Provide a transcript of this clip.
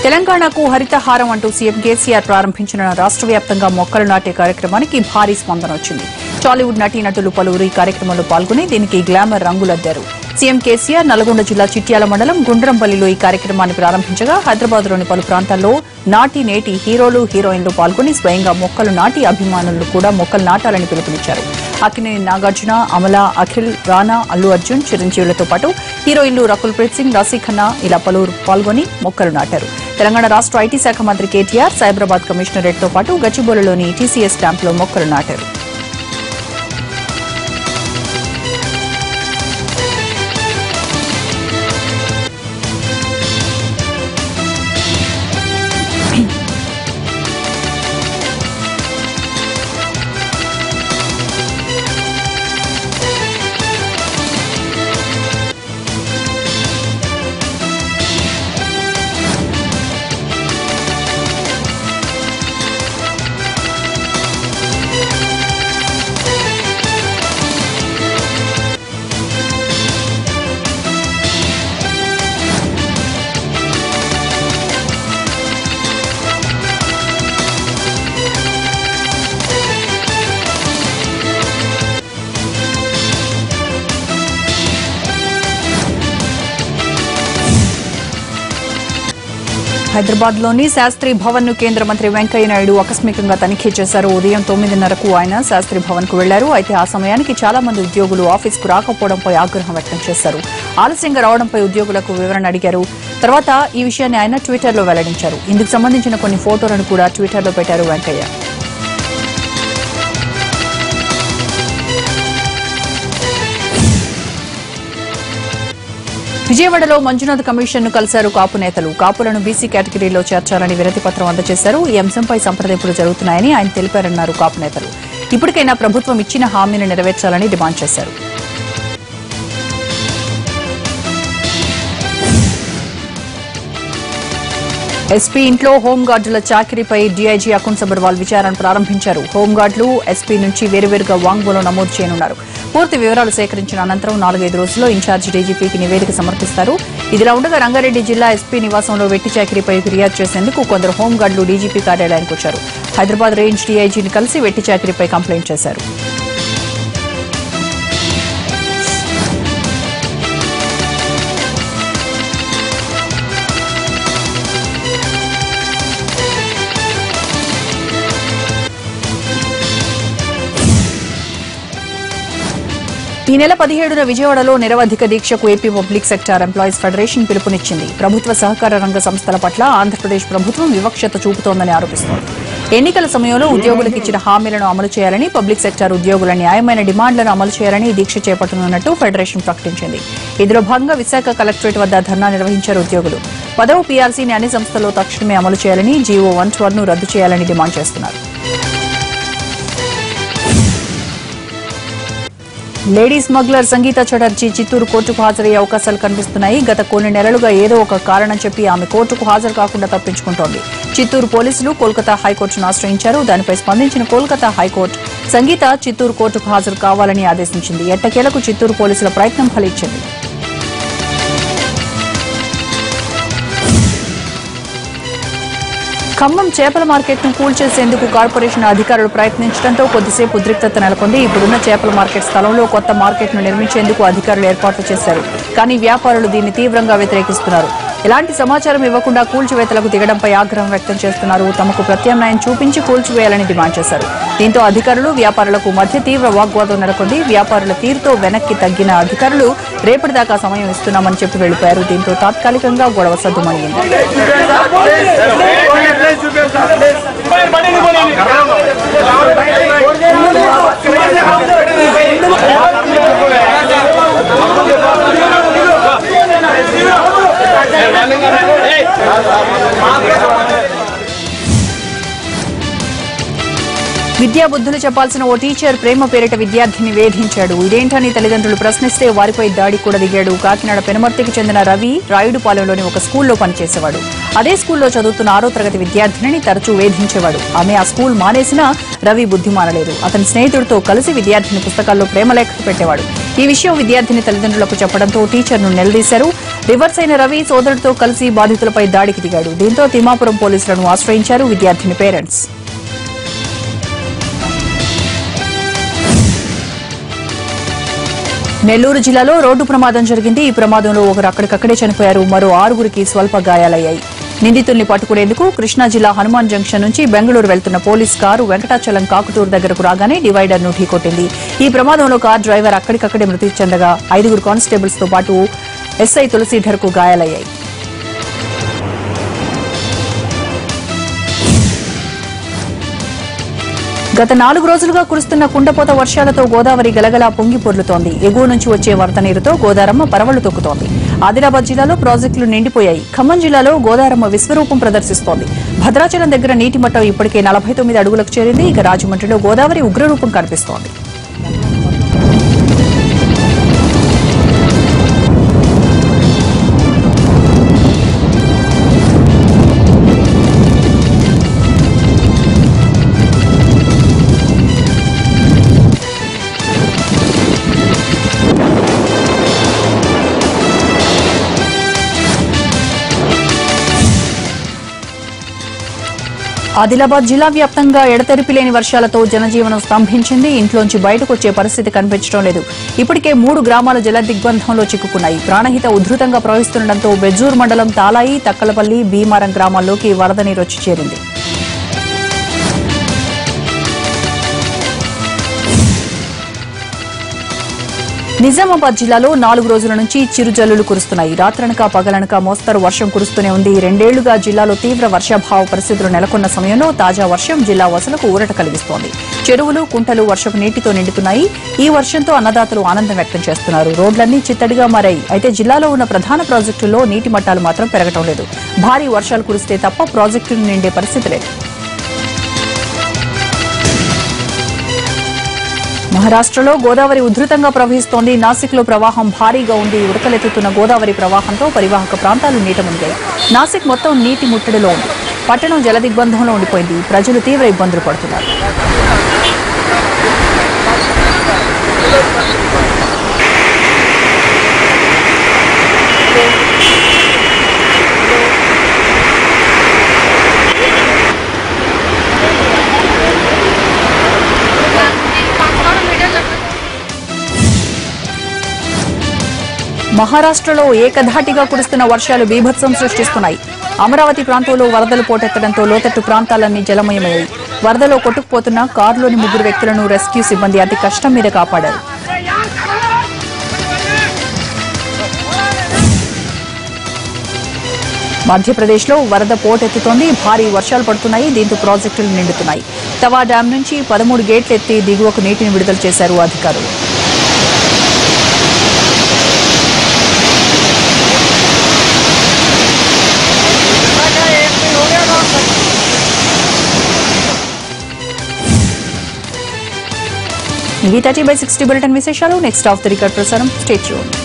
తెలంగాణకు హరితహారం అంటూ సీఎం కేసీఆర్ ప్రారంభించిన రాష్ట్ర వ్యాప్తంగా మొక్కలు నాటే కార్యక్రమానికి భారీ స్పందన వచ్చింది. టాలీవుడ్ నటీనటులు పలువురు ఈ కార్యక్రమంలో పాల్గొని దీనికి గ్లామర్ రంగులద్దారు. సీఎం కేసీఆర్ నల్గొండ జిల్లా చిట్యాల మండలం గుండ్రంపల్లిలో ఈ కార్యక్రమాన్ని ప్రారంభించగా హైదరాబాద్లోని పలు ప్రాంతాల్లో నాటి నేటి హీరోలు హీరోయిన్లు పాల్గొని స్వయంగా మొక్కలు నాటి అభిమానులు కూడా మొక్కలు నాటాలని పిలుపునిచ్చారు. అక్కినేని నాగార్జున, అమల, అఖిల్, రానా, అల్లు అర్జున్, చిరంజీవులతో పాటు హీరోయిన్లు రకుల్ ప్రీత్ సింగ్, రాశీ ఖన్నా ఇలా పలువురు పాల్గొని మొక్కలు నాటారు. తెలంగాణ రాష్ట్ర ఐటీ శాఖ మంత్రి కేటీఆర్ సైబరాబాద్ కమిషనరేట్తో పాటు గచ్చిబౌలిలోని టీసీఎస్ క్యాంపులో మొక్కలు నాటారు. హైదరాబాద్లోని శాస్త్రి భవన్ ను కేంద్ర మంత్రి వెంకయ్య నాయుడు ఆకస్మికంగా తనిఖీ చేశారు. ఉదయం 9:30కు ఆయన శాస్త్రి భవన్ కు వెళ్లారు. అయితే ఆ సమయానికి చాలా మంది ఉద్యోగులు ఆఫీసుకు రాకపోవడంపై ఆగ్రహం వ్యక్తం చేశారు. ఆలస్యంగా రావడంపై ఉద్యోగులకు వివరణ అడిగారు. తర్వాత ఈ విషయాన్ని ఆయన ట్విట్టర్లో వెల్లడించారు. ఇందుకు సంబంధించిన కొన్ని ఫోటోలను కూడా ట్విట్టర్లో పెట్టారు వెంకయ్య. విజయవాడలో మంజునాథ్ కమిషన్ ను కలిశారు కాపు నేతలు. కాపులను బీసీ కేటగిరీలో చేర్చాలని వినతి పత్రం అందజేశారు. ఈ అంశంపై సంప్రదింపులు జరుగుతున్నాయని ఆయన తెలిపారన్నారు కాపు నేతలు. ఇప్పటికైనా ప్రభుత్వం ఇచ్చిన హామీని నెరవేర్చాలని డిమాండ్ చేశారు. ఎస్పీ ఇంట్లో హోంగార్డుల చాకిరీపై డీఐజీ అకున్ సబర్వాల్ విచారణ ప్రారంభించారు. హోంగార్డులు ఎస్పీ నుంచి వేరువేరుగా వాంగ్మూలం నమోదు చేయనున్నారు. పూర్తి వివరాలు సేకరించిన అనంతరం 4-5 రోజుల్లో ఇన్ఛార్జి డీజీపీకి నివేదిక సమర్పిస్తారు. ఇదిలా ఉండగా రంగారెడ్డి జిల్లా ఎస్పీ నివాసంలో వెట్టి చాకిరీపై ఫిర్యాదు చేసేందుకు కొందరు హోంగార్డులు డీజీపీ కార్యాలయానికి వచ్చారు. హైదరాబాద్ రేంజ్ డీఐజీని కలిసి వెట్టి చాకిరీపై కంప్లైంట్ చేశారు. ఈ నెల 17న విజయవాడలో నిరవధిక దీక్షకు AP public sector employees federation పిలుపునిచ్చింది. ప్రభుత్వ సహకార రంగ సంస్థల పట్ల ఆంధ్రప్రదేశ్ ప్రభుత్వం వివక్షత చూపుతోందని ఆరోపిస్తోంది. ఎన్నికల సమయంలో ఉద్యోగులకు ఇచ్చిన హామీలను అమలు చేయాలని, పబ్లిక్ సెక్టార్ ఉద్యోగుల న్యాయమైన డిమాండ్లను అమలు చేయాలని దీక్ష చేపట్టనున్నట్టు ఫెడరేషన్ ప్రకటించింది. ఇందులో భాగంగా విశాఖ కలెక్టరేట్ వద్ద ధర్నా నిర్వహించారు ఉద్యోగులు. 10వ పీఆర్సీని అన్ని సంస్థల్లో తక్షణమే అమలు చేయాలని, జీవో 112ను రద్దు చేయాలని డిమాండ్ చేస్తున్నారు. లేడీ స్మగ్లర్ సంగీత చటర్జీ చిత్తూరు కోర్టుకు హాజరయ్యే అవకాశాలు కనిపిస్తున్నాయి. గత కొన్ని నెలలుగా ఏదో ఒక కారణం చెప్పి ఆమె కోర్టుకు హాజరు కాకుండా తప్పించుకుంటోంది. చిత్తూరు పోలీసులు కోల్కతా హైకోర్టును ఆశ్రయించారు. దానిపై స్పందించిన కోల్కతా హైకోర్టు సంగీత చిత్తూరు కోర్టుకు హాజరు కావాలని ఆదేశించింది. ఎట్టకేలకు చిత్తూరు పోలీసుల ప్రయత్నం ఫలించింది. ఖమ్మం చేపల మార్కెట్ను కూల్చేసేందుకు కార్పొరేషన్ అధికారులు ప్రయత్నించడంతో కొద్దిసేపు ఉద్రిక్తత నెలకొంది. ఇప్పుడున్న చేపల మార్కెట్ స్థలంలో కొత్త మార్కెట్ను నిర్మించేందుకు అధికారులు ఏర్పాట్లు చేశారు. కానీ వ్యాపారులు దీన్ని తీవ్రంగా వ్యతిరేకిస్తున్నారు. ఎలాంటి సమాచారం ఇవ్వకుండా కూల్చివేతలకు దిగడంపై ఆగ్రహం వ్యక్తం చేస్తున్నారు. తమకు ప్రత్యామ్నాయం చూపించి కూల్చివేయాలని డిమాండ్ చేశారు. దీంతో అధికారులు వ్యాపారులకు మధ్య తీవ్ర వాగ్వాదం నెలకొంది. వ్యాపారుల తీరుతో వెనక్కి తగ్గిన అధికారులు రేపటిదాకా సమయం ఇస్తున్నామని చెప్పి వెళ్లిపోయారు. దీంతో తాత్కాలికంగా గొడవ సద్దుమణిగింది. విద్యా బుద్ధులు చెప్పాల్సిన ఓ టీచర్ ప్రేమ పేరిట విద్యార్థిని వేధించాడు. ఇదేంటని తల్లిదండ్రులు ప్రశ్నిస్తే వారిపై దాడి కూడా దిగాడు. కాకినాడ పెనుమర్తికి చెందిన రవి రాయుడుపాలెంలోని ఒక స్కూల్లో పనిచేసేవాడు. అదే స్కూల్లో చదువుతున్న 6వ తరగతి విద్యార్థినిని తరచూ వేధించేవాడు. ఆమె ఆ స్కూల్ మానేసినా రవి బుద్ధి మానలేదు. అతని స్నేహితుడితో కలిసి విద్యార్థిని పుస్తకాల్లో ప్రేమలేఖలు పెట్టేవాడు. ఈ విషయం విద్యార్థిని తల్లిదండ్రులకు చెప్పడంతో టీచర్ను నిలదీశారు. రివర్స్ అయిన రవి సోదరుడితో కలిసి బాధితులపై దాడికి దిగాడు. దీంతో తిమ్మాపురం పోలీసులను ఆశ్రయించారు విద్యార్థిని పేరెంట్స్. నెల్లూరు జిల్లాలో రోడ్డు ప్రమాదం జరిగింది. ఈ ప్రమాదంలో ఒకరు అక్కడికక్కడే చనిపోయారు. మరో 6గురికి స్వల్ప గాయాలయ్యాయి. నిందితుల్ని పట్టుకునేందుకు కృష్ణా జిల్లా హనుమాన్ జంక్షన్ నుంచి బెంగళూరు వెళ్తున్న పోలీస్ కారు వెంకటాచలం కాకుటూరు దగ్గరకు రాగానే డివైడర్ను ఢీకొట్టింది. ఈ ప్రమాదంలో కార్ డ్రైవర్ అక్కడికక్కడే మృతి చెందగా 5 కానిస్టేబుల్స్ తో పాటు ఎస్ఐ తులసీధర్కు గాయాలయ్యాయి. గత 4 రోజులుగా కురుస్తున్న కుండపోత వర్షాలతో గోదావరి గలగలా పొంగి పొర్లుతోంది. ఎగువ నుంచి వచ్చే వరద నీరుతో గోదారమ్మ పరవళ్లు తొక్కుతోంది. ఆదిలాబాద్ జిల్లాలో ప్రాజెక్టులు నిండిపోయాయి. ఖమ్మం జిల్లాలో గోదారమ్మ విశ్వరూపం ప్రదర్శిస్తోంది. భద్రాచలం దగ్గర నీటి మట్టం ఇప్పటికే 49 అడుగులకు చేరింది. ఇక రాజమండ్రిలో గోదావరి ఉగ్రరూపం కనిపిస్తోంది. ఆదిలాబాద్ జిల్లా వ్యాప్తంగా ఎడతెరిపి లేని వర్షాలతో జనజీవనం స్తంభించింది. ఇంట్లోంచి బయటకు వచ్చే పరిస్థితి కనిపించడం లేదు. ఇప్పటికే 3 గ్రామాల జల దిగ్బంధంలో చిక్కుకున్నాయి. ప్రాణహిత ఉధృతంగా ప్రవహిస్తుండటంతో బెజ్జూర్ మండలం తాలాయి, తక్కలపల్లి, భీమారం గ్రామాల్లోకి వరద నీరు వచ్చి చేరింది. నిజామాబాద్ జిల్లాలో 4 రోజుల నుంచి చిరుజల్లులు కురుస్తున్నాయి. రాత్రనక పగలనక మోస్తరు వర్షం కురుస్తూనే ఉంది. 2 ఏళ్లుగా జిల్లాలో తీవ్ర వర్షాభావ పరిస్థితులు నెలకొన్న సమయంలో తాజా వర్షం జిల్లా వాసులకు ఊరట కలిగిస్తోంది. చెరువులు, కుంటలు వర్షపు నీటితో నిండుతున్నాయి. ఈ వర్షంతో అన్నదాతలు ఆనందం వ్యక్తం చేస్తున్నారు. రోడ్లన్నీ చిత్తడిగా మారాయి. అయితే జిల్లాలో ఉన్న ప్రధాన ప్రాజెక్టుల్లో నీటి మట్టాలు మాత్రం పెరగటం లేదు. భారీ వర్షాలు కురిస్తే తప్ప ప్రాజెక్టులు నిండే పరిస్థితి లేదు. మహారాష్ట్రలో గోదావరి ఉధృతంగా ప్రవహిస్తోంది. నాసిక్లో ప్రవాహం భారీగా ఉంది. ఉడకలెత్తుతున్న గోదావరి ప్రవాహంతో పరివాహక ప్రాంతాలు నీట మునిగాయి. నాసిక్ మొత్తం నీటి ముట్టడిలో ఉంది. పట్టణం జలదిగ్బంధంలో ఉండిపోయింది. ప్రజలు తీవ్ర ఇబ్బందులు పడుతున్నారు. మహారాష్ట్రలో ఏకధాటిగా కురుస్తున్న వర్షాలు బీభత్సం సృష్టిస్తున్నాయి. అమరావతి ప్రాంతంలో వరదలు పోటెత్తడంతో లోతట్టు ప్రాంతాలన్నీ జలమయమయ్యాయి. వరదలో కొట్టుకుపోతున్న కారులోని 3 వ్యక్తులను రెస్క్యూ సిబ్బంది అతి కష్టం మీద కాపాడారు. మధ్యప్రదేశ్లో వరద పోటెత్తుతోంది. భారీ వర్షాలు పడుతున్నాయి. దీంతో ప్రాజెక్టులు నిండుతున్నాయి. తవా డ్యాం నుంచి 13 గేట్లు ఎత్తి దిగువకు నీటిని విడుదల చేశారు అధికారులు. ఇవి 30/60 బులెటిన్ విశేషాలు. నెక్స్ట్ ఆఫ్ ది రికార్డ్ ప్రసారం. Stay tuned.